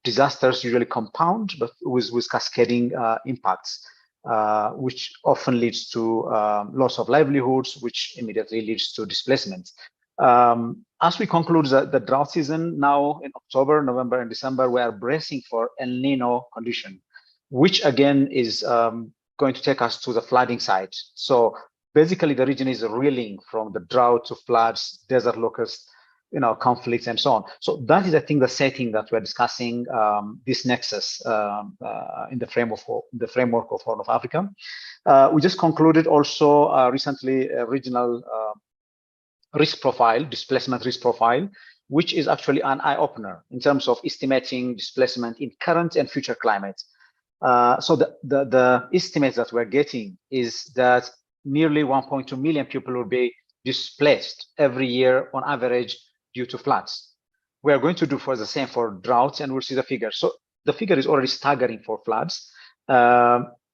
disasters usually compound, but with cascading impacts, which often leads to loss of livelihoods, which immediately leads to displacement. As we conclude the drought season now in October, November, and December, we are bracing for El Nino condition. which again is going to take us to the flooding side. So basically the region is reeling from the drought to floods, desert locusts, conflicts and so on. So that is, I think, the setting that we're discussing this nexus in the framework of Horn of Africa. We just concluded also recently a regional risk profile, displacement risk profile, which is actually an eye-opener in terms of estimating displacement in current and future climate. So the estimates that we're getting is that nearly 1.2 million people will be displaced every year on average due to floods. We are going to do for the same for droughts, and we'll see the figure. So the figure is already staggering for floods,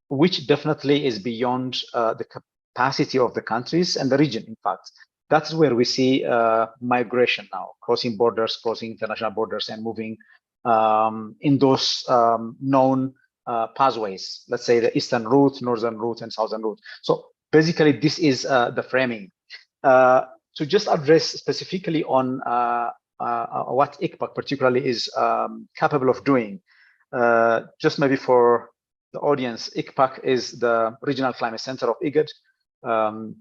which definitely is beyond the capacity of the countries and the region, in fact. That's where we see migration now, crossing borders, crossing international borders, and moving in those known pathways, let's say the eastern route, northern route, and southern route. So basically, this is the framing. To just address specifically on what ICPAC particularly is capable of doing, just maybe for the audience, ICPAC is the Regional Climate Center of IGAD,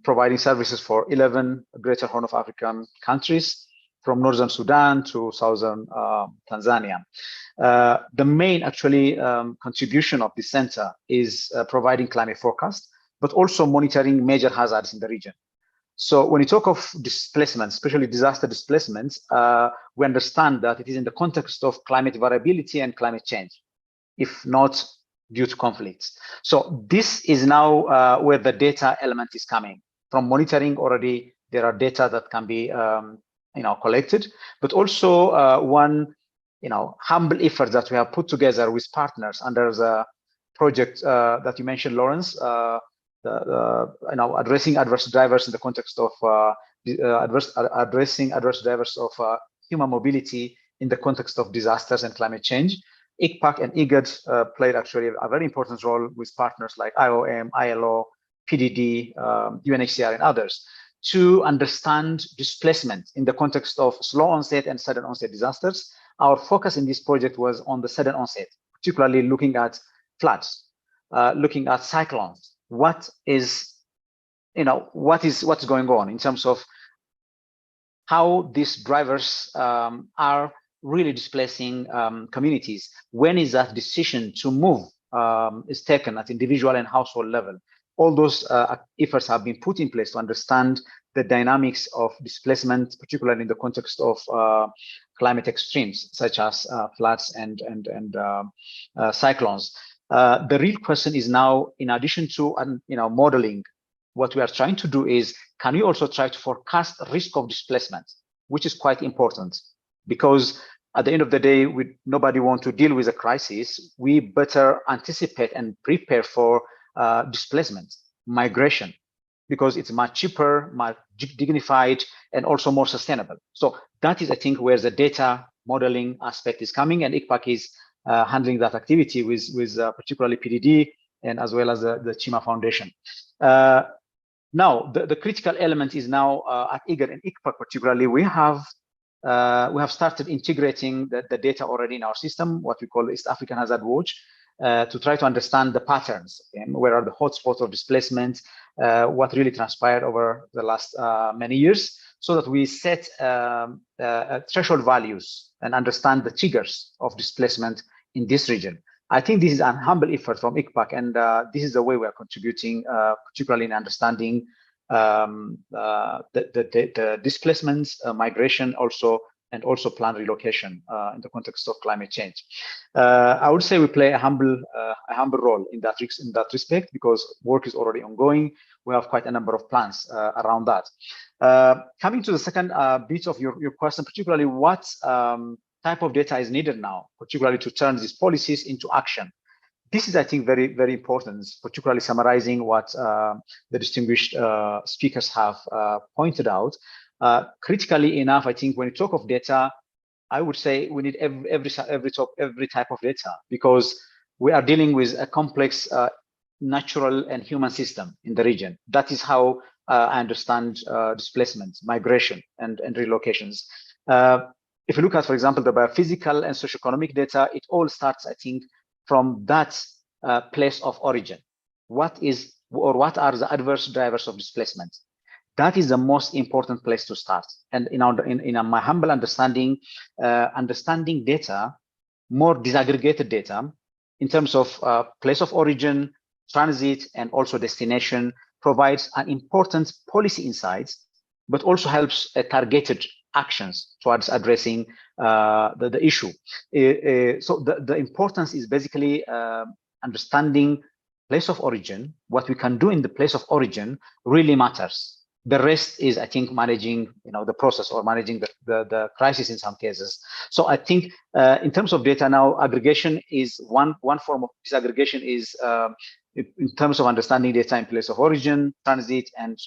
providing services for 11 Greater Horn of African countries, from northern Sudan to southern Tanzania. The main actually contribution of the center is providing climate forecast, but also monitoring major hazards in the region. So when you talk of displacement, especially disaster displacements, we understand that it is in the context of climate variability and climate change, if not due to conflicts. So this is now where the data element is coming from. Monitoring already, there are data that can be collected, but also one humble effort that we have put together with partners under the project that you mentioned, Lawrence, addressing adverse drivers in the context of addressing adverse drivers of human mobility in the context of disasters and climate change. ICPAC and IGAD played actually a very important role with partners like IOM, ILO, PDD, UNHCR, and others to understand displacement in the context of slow onset and sudden onset disasters. Our focus in this project was on the sudden onset, particularly looking at floods, looking at cyclones. What's going on in terms of how these drivers are really displacing communities? When is that decision to move is taken at individual and household level? All those efforts have been put in place to understand the dynamics of displacement, particularly in the context of climate extremes such as floods and cyclones. The real question is now, in addition to modeling, what we are trying to do is, can we also try to forecast risk of displacement, which is quite important, because at the end of the day, nobody wants to deal with a crisis. We better anticipate and prepare for displacement, migration, because it's much cheaper, much dignified, and also more sustainable. So that is, I think, where the data modeling aspect is coming, and ICPAC is handling that activity with particularly PDD and as well as the Chima Foundation. Now, the critical element is now at IGAD and ICPAC particularly, we have started integrating the data already in our system, what we call East African Hazard Watch, to try to understand the patterns, and where are the hotspots of displacement, what really transpired over the last many years, so that we set threshold values and understand the triggers of displacement in this region. I think this is a humble effort from ICPAC, and this is the way we are contributing, particularly in understanding the displacements, migration also, and also planned relocation in the context of climate change. I would say we play a humble role in that respect, because work is already ongoing. We have quite a number of plans around that. Coming to the second bit of your question, particularly what type of data is needed now, particularly to turn these policies into action. This is, I think, very, very important, particularly summarizing what the distinguished speakers have pointed out. Critically enough, I think when you talk of data, I would say we need every type of data, because we are dealing with a complex natural and human system in the region. That is how I understand displacement, migration, and relocations. If you look at, for example, the biophysical and socioeconomic data, it all starts, I think, from that place of origin. What are the adverse drivers of displacement? That is the most important place to start. And in my humble understanding, understanding data, more disaggregated data, in terms of place of origin, transit, and also destination, provides an important policy insights, but also helps targeted actions towards addressing the issue. So the importance is basically understanding place of origin. What we can do in the place of origin really matters. The rest is, I think, managing, the process or managing the crisis in some cases. So I think in terms of data now, aggregation is one form of disaggregation is in terms of understanding data in place of origin, transit, and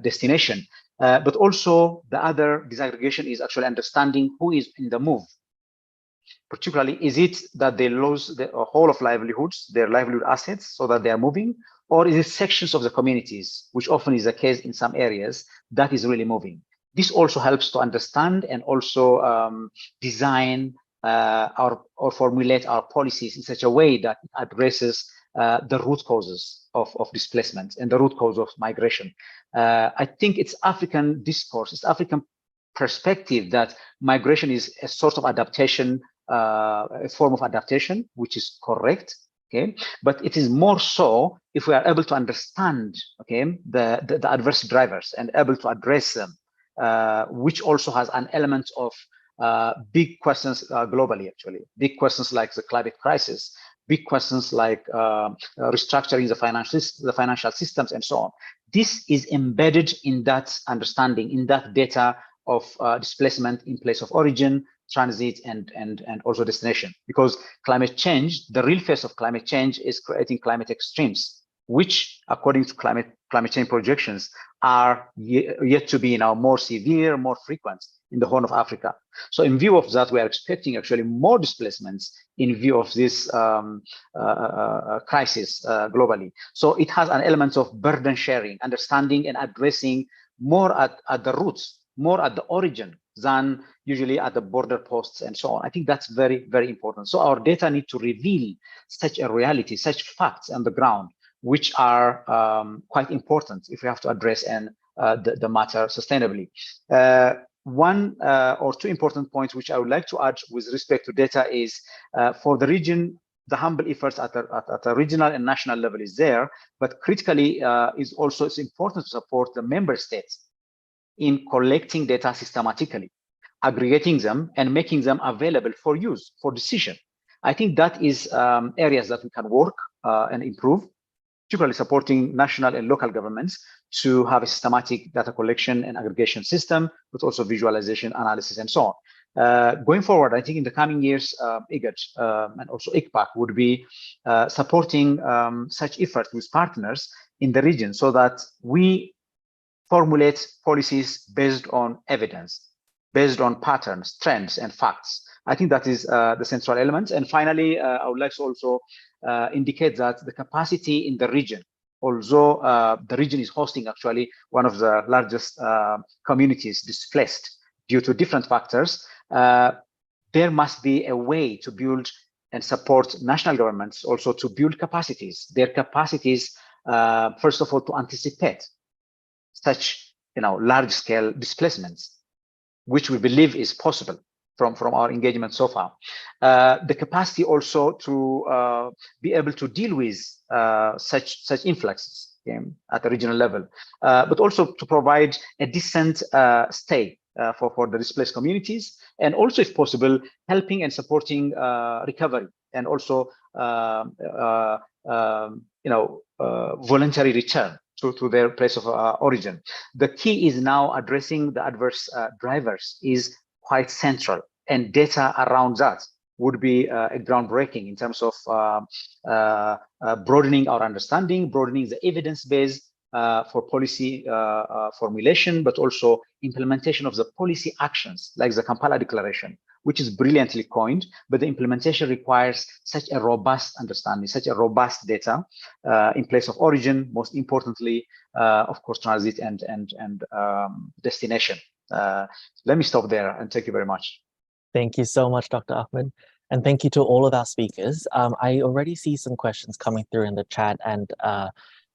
destination. But also the other disaggregation is actually understanding who is in the move. Particularly, is it that they lose the whole of livelihoods, their livelihood assets, so that they are moving, or is it sections of the communities, which often is the case in some areas, that is really moving? This also helps to understand and also design or formulate our policies in such a way that it addresses the root causes of displacement and the root cause of migration. I think it's African discourse, it's African perspective that migration is a sort of adaptation, a form of adaptation, which is correct. Okay, but it is more so if we are able to understand, okay, the adverse drivers and able to address them, which also has an element of big questions globally, actually, big questions like the climate crisis, big questions like restructuring the financial systems and so on. This is embedded in that understanding, in that data of displacement in place of origin, transit, and also destination. Because climate change, the real face of climate change is creating climate extremes, which, according to climate change projections, are yet to be now more severe, more frequent in the Horn of Africa. So in view of that, we are expecting actually more displacements in view of this crisis globally. So it has an element of burden sharing, understanding and addressing more at the roots, more at the origin than usually at the border posts and so on. I think that's very, very important. So our data need to reveal such a reality, such facts on the ground, which are quite important if we have to address the matter sustainably. One or two important points which I would like to add with respect to data is for the region, the humble efforts at a regional and national level is there, but critically it's important to support the member states in collecting data systematically, aggregating them and making them available for use, for decision. I think that is areas that we can work and improve, particularly supporting national and local governments to have a systematic data collection and aggregation system, but also visualization, analysis, and so on. Going forward, I think in the coming years, IGAD and also ICPAC would be supporting such efforts with partners in the region so that we formulate policies based on evidence, based on patterns, trends, and facts. I think that is the central element. And finally, I would like to also indicate that the capacity in the region, although the region is hosting actually one of the largest communities displaced due to different factors, there must be a way to build and support national governments also to build capacities, their capacities, first of all, to anticipate such large-scale displacements, which we believe is possible from our engagement so far. The capacity also to be able to deal with such influxes at the regional level, but also to provide a decent stay for the displaced communities, and also, if possible, helping and supporting recovery and also voluntary return to their place of origin. The key is now addressing the adverse drivers is quite central, and data around that would be a groundbreaking in terms of broadening our understanding, broadening the evidence base for policy formulation, but also implementation of the policy actions like the Kampala Declaration, which is brilliantly coined, but the implementation requires such a robust understanding, such a robust data in place of origin, most importantly, of course, transit and destination. Let me stop there and thank you very much. Thank you so much, Dr. Ahmed. And thank you to all of our speakers. I already see some questions coming through in the chat. And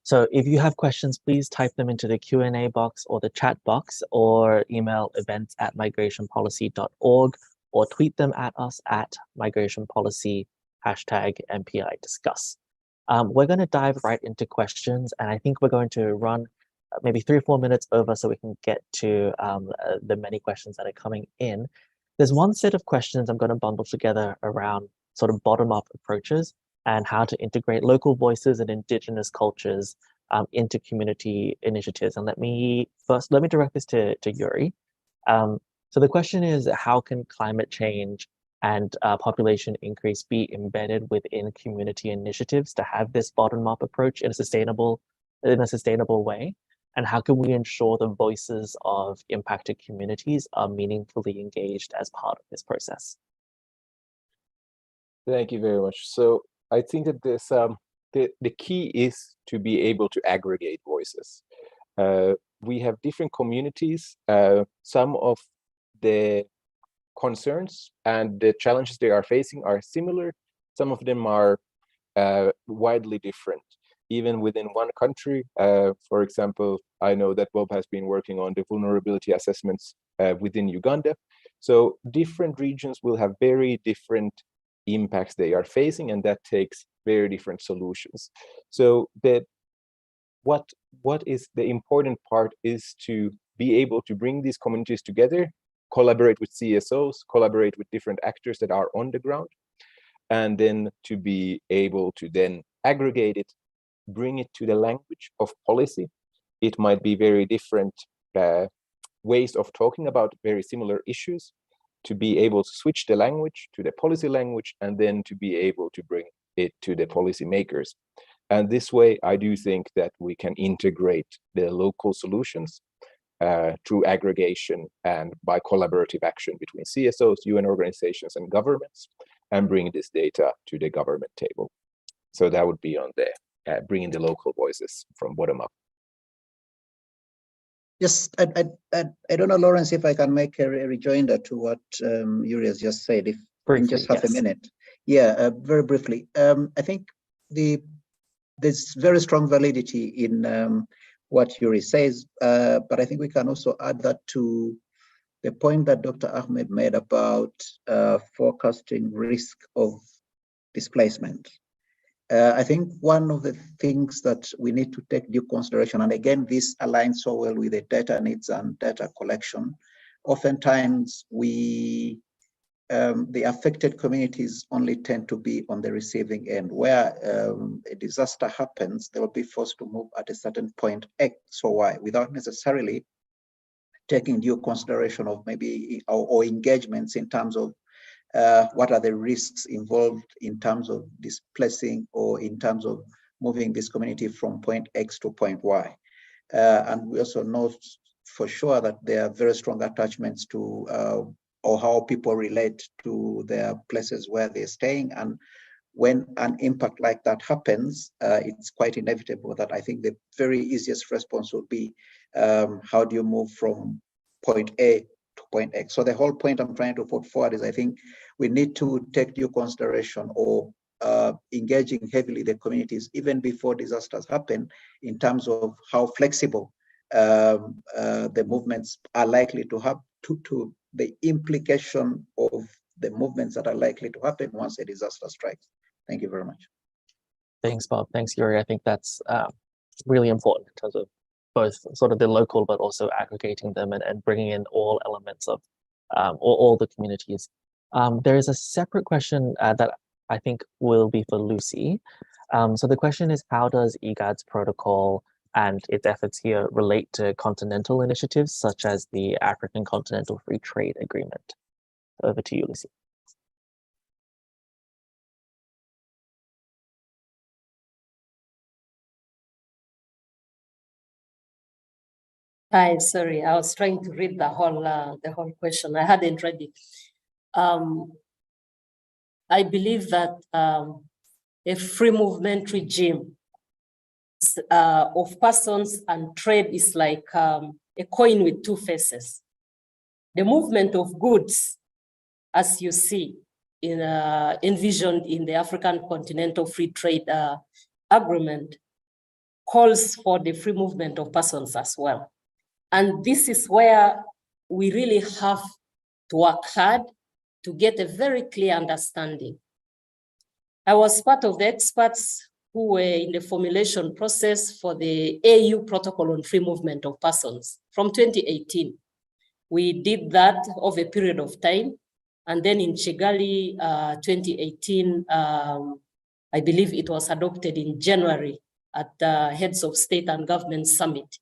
so if you have questions, please type them into the Q&A box or the chat box, or email events@migrationpolicy.org, or tweet them at us at migrationpolicy #MPI discuss. We're going to dive right into questions, and I think we're going to run maybe 3 or 4 minutes over so we can get to the many questions that are coming in. There's one set of questions I'm going to bundle together around sort of bottom-up approaches and how to integrate local voices and indigenous cultures into community initiatives. And let me direct this to Yuri. So the question is, how can climate change and population increase be embedded within community initiatives to have this bottom-up approach in a sustainable way? And how can we ensure the voices of impacted communities are meaningfully engaged as part of this process? Thank you very much. So I think that this the key is to be able to aggregate voices. We have different communities. Some of the concerns and the challenges they are facing are similar. Some of them are widely different. Even within one country, for example, I know that Bob has been working on the vulnerability assessments within Uganda. So different regions will have very different impacts they are facing, and that takes very different solutions. So that what is the important part is to be able to bring these communities together, collaborate with CSOs, collaborate with different actors that are on the ground, and then to be able to then aggregate it, bring it to the language of policy. It might be very different ways of talking about very similar issues, to be able to switch the language to the policy language, and then to be able to bring it to the policy makers. And this way, I do think that we can integrate the local solutions through aggregation and by collaborative action between CSOs, UN organizations, and governments, and bring this data to the government table. So that would be on the bringing the local voices from bottom up. Yes, I don't know, Lawrence, if I can make a rejoinder to what Yuri has just said, if in just half a minute. Yeah, very briefly. I think there's very strong validity in what Yuri says, but I think we can also add that to the point that Dr. Ahmed made about forecasting risk of displacement. I think one of the things that we need to take due consideration, and again, this aligns so well with the data needs and data collection, oftentimes the affected communities only tend to be on the receiving end. Where a disaster happens, they will be forced to move at a certain point X or Y without necessarily taking due consideration of maybe or engagements in terms of what are the risks involved in terms of displacing or in terms of moving this community from point X to point Y. And we also know for sure that there are very strong attachments to or how people relate to their places where they're staying. And when an impact like that happens, it's quite inevitable that I think the very easiest response would be, how do you move from point A to point X? So the whole point I'm trying to put forward is I think we need to take due consideration or engaging heavily the communities even before disasters happen in terms of how flexible the movements are likely to have to the implication of the movements that are likely to happen once a disaster strikes. Thank you very much. Thanks, Bob. Thanks, Yuri. I think that's really important in terms of both sort of the local, but also aggregating them and bringing in all elements of all the communities. There is a separate question that I think will be for Lucy. So the question is, how does IGAD's protocol and its efforts here relate to continental initiatives such as the African Continental Free Trade Agreement? Over to you, Lucy. Hi, sorry, I was trying to read the whole question. I hadn't read it. I believe that a free movement regime of persons and trade is like a coin with two faces. The movement of goods, as you see, envisioned in the African Continental Free Trade Agreement calls for the free movement of persons as well. And this is where we really have to work hard to get a very clear understanding. I was part of the experts who were in the formulation process for the AU Protocol on Free Movement of Persons from 2018. We did that over a period of time. And then in Kigali, 2018, I believe it was adopted in January at the Heads of State and Government Summit.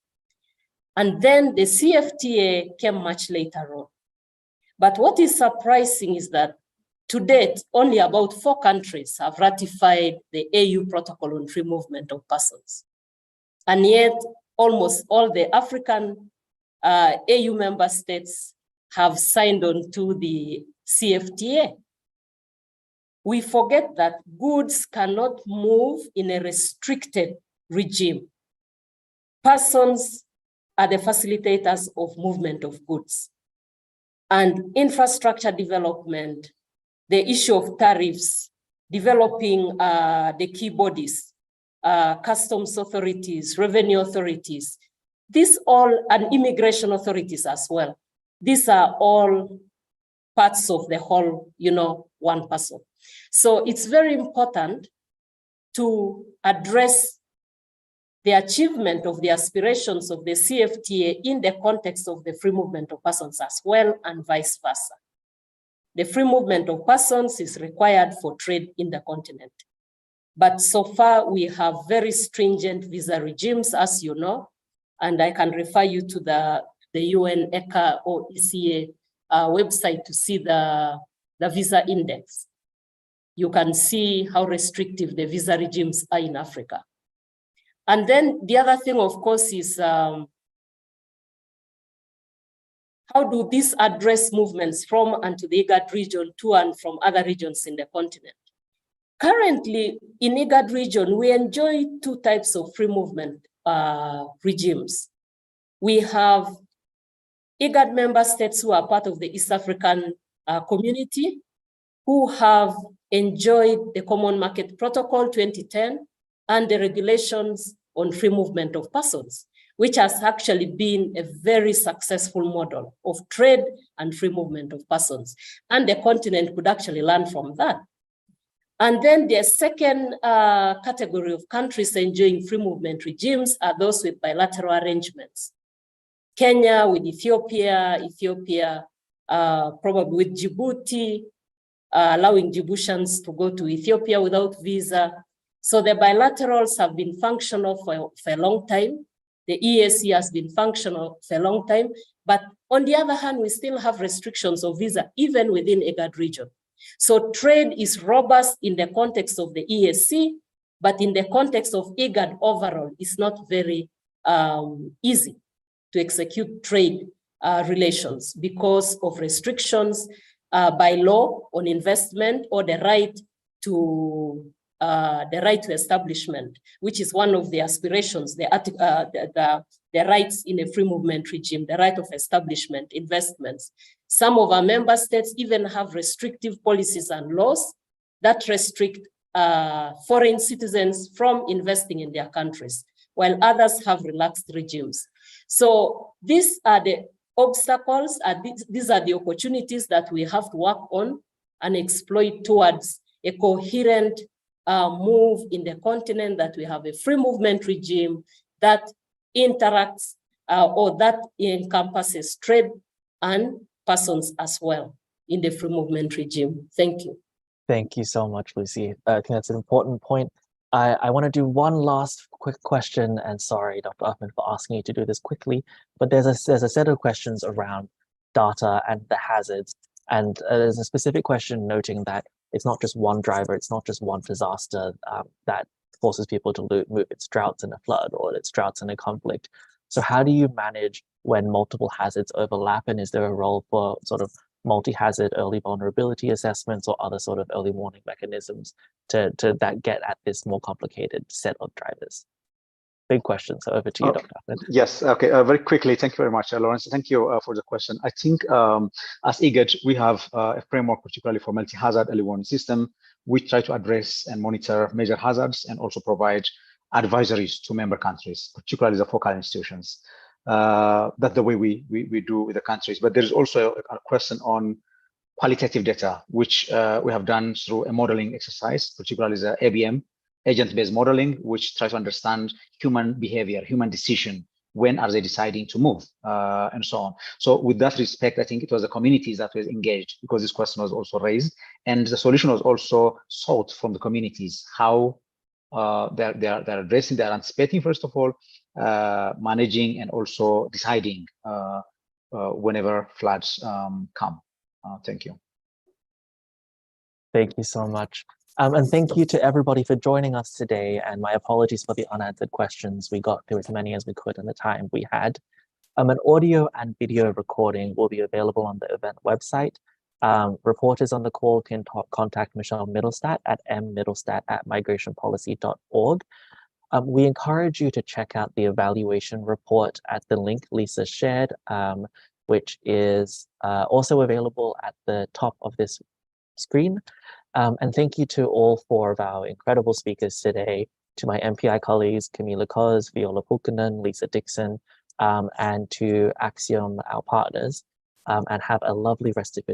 And then the CFTA came much later on. But what is surprising is that to date, only about 4 countries have ratified the AU Protocol on Free Movement of Persons. And yet, almost all the African AU member states have signed on to the CFTA. We forget that goods cannot move in a restricted regime. Persons are the facilitators of movement of goods. And infrastructure development, the issue of tariffs, developing the key bodies, customs authorities, revenue authorities, these all, and immigration authorities as well. These are all parts of the whole, one person. So it's very important to address the achievement of the aspirations of the CFTA in the context of the free movement of persons as well, and vice versa. The free movement of persons is required for trade in the continent. But so far, we have very stringent visa regimes, as you know, and I can refer you to the UN ECA or ECA website to see the visa index. You can see how restrictive the visa regimes are in Africa. And then the other thing, of course, is how do these address movements from and to the IGAD region to and from other regions in the continent? Currently, in IGAD region, we enjoy 2 types of free movement regimes. We have IGAD member states who are part of the East African community, who have enjoyed the Common Market Protocol 2010 and the regulations on free movement of persons, which has actually been a very successful model of trade and free movement of persons. And the continent could actually learn from that. And then the second category of countries enjoying free movement regimes are those with bilateral arrangements. Kenya with Ethiopia, probably with Djibouti, allowing Djiboutians to go to Ethiopia without visa. So the bilaterals have been functional for a long time. The EAC has been functional for a long time. But on the other hand, we still have restrictions of visa, even within IGAD region. So trade is robust in the context of the EAC, but in the context of IGAD overall, it's not very easy to execute trade relations because of restrictions by law on investment or the right to establishment, which is one of the aspirations, the rights in a free movement regime, the right of establishment, investments. Some of our member states even have restrictive policies and laws that restrict foreign citizens from investing in their countries, while others have relaxed regimes. So these are the obstacles, these are the opportunities that we have to work on and exploit towards a coherent move in the continent, that we have a free movement regime that interacts or that encompasses trade and persons as well in the free movement regime. Thank you. Thank you so much, Lucy. I think that's an important point. I want to do one last quick question, and sorry, Dr. Ahmed, for asking you to do this quickly, but there's a set of questions around data and the hazards, and there's a specific question noting that it's not just one driver, it's not just one disaster that forces people to move. It's droughts and a flood, or it's droughts and a conflict. So how do you manage when multiple hazards overlap, and is there a role for sort of multi-hazard early vulnerability assessments or other sort of early warning mechanisms to that get at this more complicated set of drivers? big question. So over to you, Dr. Ahmed. Yes, okay, very quickly. Thank you very much, Lawrence. Thank you for the question. I think as IGAD, we have a framework, particularly for multi-hazard early warning system. We try to address and monitor major hazards and also provide advisories to member countries, particularly the focal institutions. That's the way we do with the countries. But there is also a question on qualitative data, which we have done through a modeling exercise, particularly the ABM, agent-based modeling, which tries to understand human behavior, human decision, when are they deciding to move, and so on. So with that respect, I think it was the communities that were engaged, because this question was also raised, and the solution was also sought from the communities, how they're addressing, they're anticipating, first of all, managing, and also deciding whenever floods come. Thank you. Thank you so much. And thank you to everybody for joining us today. And my apologies for the unanswered questions. We got through as many as we could in the time we had. An audio and video recording will be available on the event website. Reporters on the call can contact Michelle Middlestat at mmiddlestat@migrationpolicy.org. We encourage you to check out the evaluation report at the link Lisa shared, which is also available at the top of this screen. And thank you to all four of our incredible speakers today, to my MPI colleagues, Camila Koz, Viola Pulkinen, Lisa Dixon, and to Axiom, our partners, and have a lovely rest of your